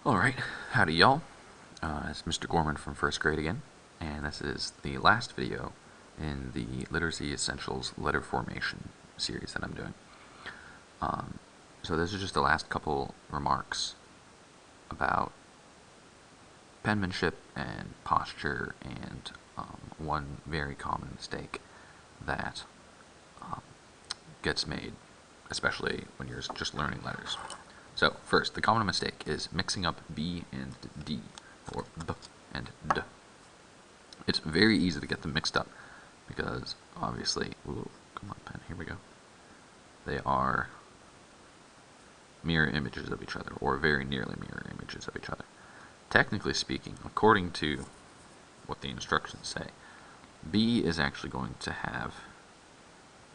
Alright, howdy y'all. It's Mr. Gorman from first grade again, and this is the last video in the Literacy Essentials letter formation series that I'm doing. So this is just the last couple remarks about penmanship and posture and one very common mistake that gets made, especially when you're just learning letters. So, first, the common mistake is mixing up B and D, or B and D. It's very easy to get them mixed up, because, obviously, ooh, come on, pen, here we go. They are mirror images of each other, or very nearly mirror images of each other. Technically speaking, according to what the instructions say, B is actually going to have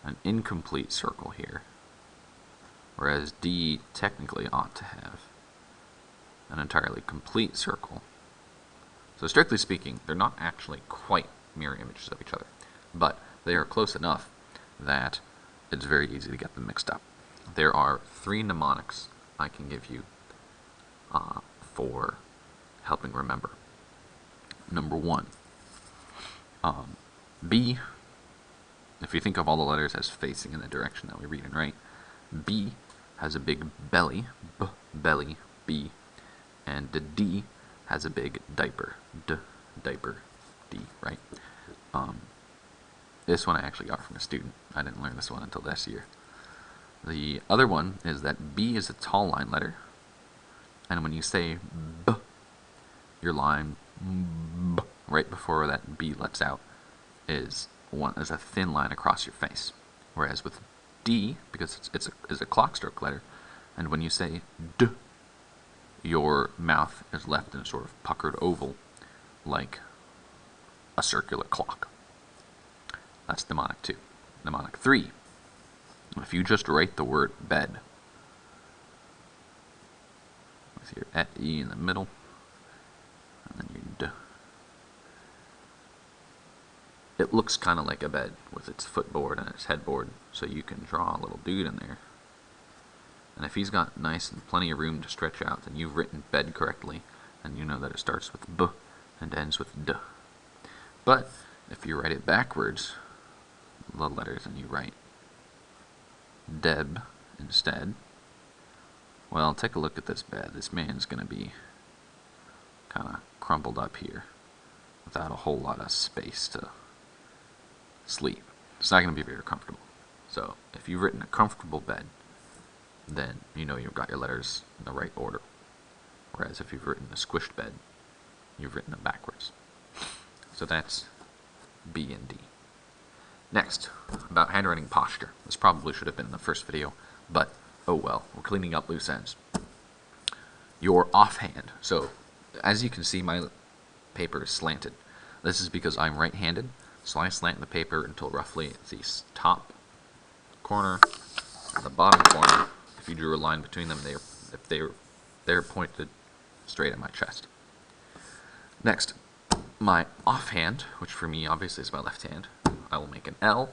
an incomplete circle here, whereas D technically ought to have an entirely complete circle. So strictly speaking, they're not actually quite mirror images of each other, but they are close enough that it's very easy to get them mixed up. There are 3 mnemonics I can give you for helping remember. Number 1, B, if you think of all the letters as facing in the direction that we read and write, B has a big belly, B, belly, B, and the D has a big diaper, D, diaper, D, right? This one I actually got from a student. I didn't learn this one until this year. The other one is that B is a tall line letter, and when you say B, your line B, right before that B lets out, is a thin line across your face. Whereas with D, because it's a clock stroke letter, and when you say D, your mouth is left in a sort of puckered oval, like a circular clock. That's mnemonic 2. Mnemonic 3, if you just write the word bed, with your E in the middle, and then your D, it looks kind of like a bed with its footboard and its headboard, so you can draw a little dude in there. And if he's got nice and plenty of room to stretch out, then you've written bed correctly, and you know that it starts with B and ends with D. But if you write it backwards, the letters, and you write Deb instead, well, take a look at this bed. This man's going to be kind of crumpled up here without a whole lot of space to sleep. It's not going to be very comfortable. So if you've written a comfortable bed, then you know you've got your letters in the right order. Whereas if you've written a squished bed, you've written them backwards. So that's B and D. Next, about handwriting posture. This probably should have been in the first video, but oh well, we're cleaning up loose ends. Your offhand. So as you can see, my paper is slanted. This is because I'm right-handed, so I slant the paper until roughly the top corner and the bottom corner. If you drew a line between them, they're pointed straight at my chest. Next, my offhand, which for me obviously is my left hand, I will make an L,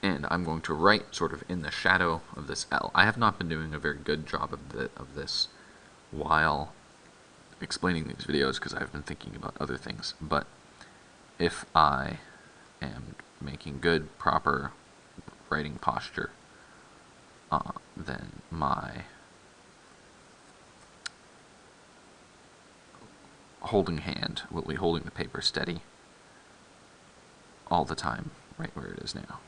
and I'm going to write sort of in the shadow of this L. I have not been doing a very good job of this while explaining these videos because I've been thinking about other things, but if I am making good, proper writing posture, then my holding hand will be holding the paper steady all the time, right where it is now.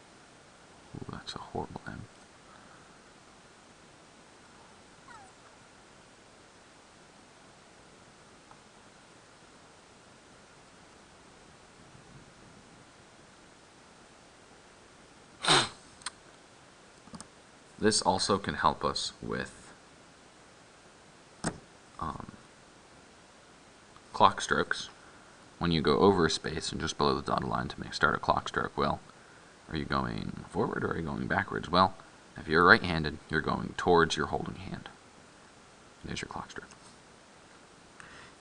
Ooh, that's a horrible M. This also can help us with clock strokes. When you go over a space and just below the dotted line to start a clock stroke, well, are you going forward or are you going backwards? Well, if you're right-handed, you're going towards your holding hand. There's your clock stroke.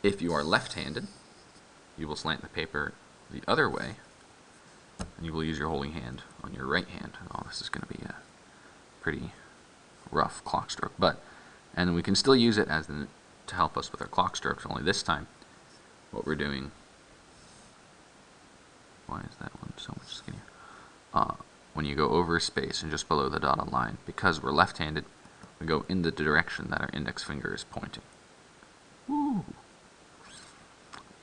If you are left-handed, you will slant the paper the other way, and you will use your holding hand on your right hand. Oh, this is going to be a pretty rough clock stroke, but And we can still use it to help us with our clock strokes, only this time what we're doing, why is that one so much skinnier? When you go over a space and just below the dotted line, because we're left-handed, we go in the direction that our index finger is pointing. Woo!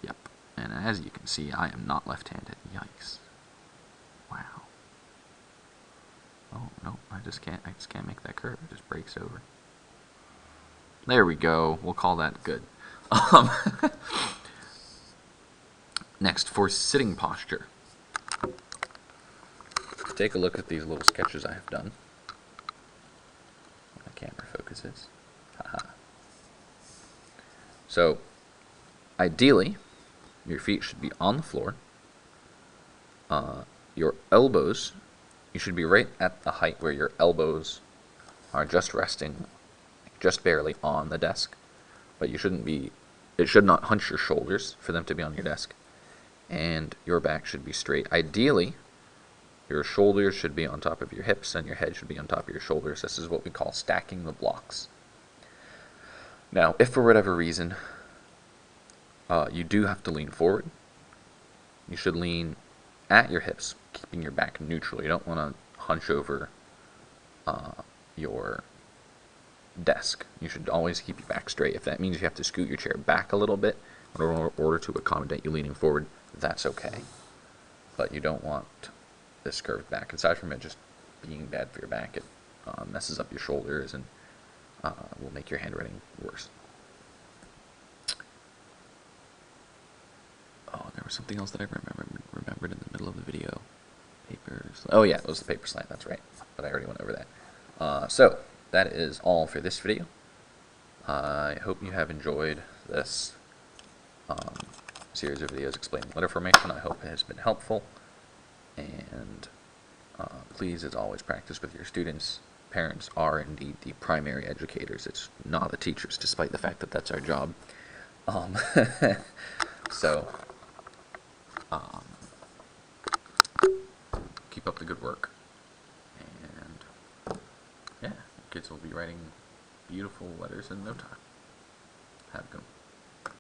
Yep. And as you can see, I am not left-handed. Yikes. Wow. Oh, no, I just can't make that curve. It just breaks over. There we go. We'll call that good. Next, for sitting posture. Take a look at these little sketches I have done. The camera focuses. Haha. So, ideally, your feet should be on the floor. Your elbows, you should be right at the height where your elbows are just resting, just barely on the desk. But you shouldn't be, it should not hunch your shoulders for them to be on your desk. And your back should be straight. Ideally, your shoulders should be on top of your hips and your head should be on top of your shoulders. This is what we call stacking the blocks. Now, if for whatever reason you do have to lean forward, you should lean at your hips, keeping your back neutral. You don't want to hunch over your desk. You should always keep your back straight. If that means you have to scoot your chair back a little bit in order to accommodate you leaning forward, that's okay. But you don't want this curved back. Aside from it just being bad for your back, it messes up your shoulders and will make your handwriting worse. Oh, there was something else that I remembered in the middle of the video. Papers. Oh yeah, it was the paper slide. That's right. But I already went over that. So that is all for this video. I hope you have enjoyed this series of videos explaining letter formation. I hope it has been helpful. And please, as always, practice with your students. Parents are indeed the primary educators. It's not the teachers, despite the fact that that's our job. So, keep up the good work. And, yeah, kids will be writing beautiful letters in no time. Have a good one.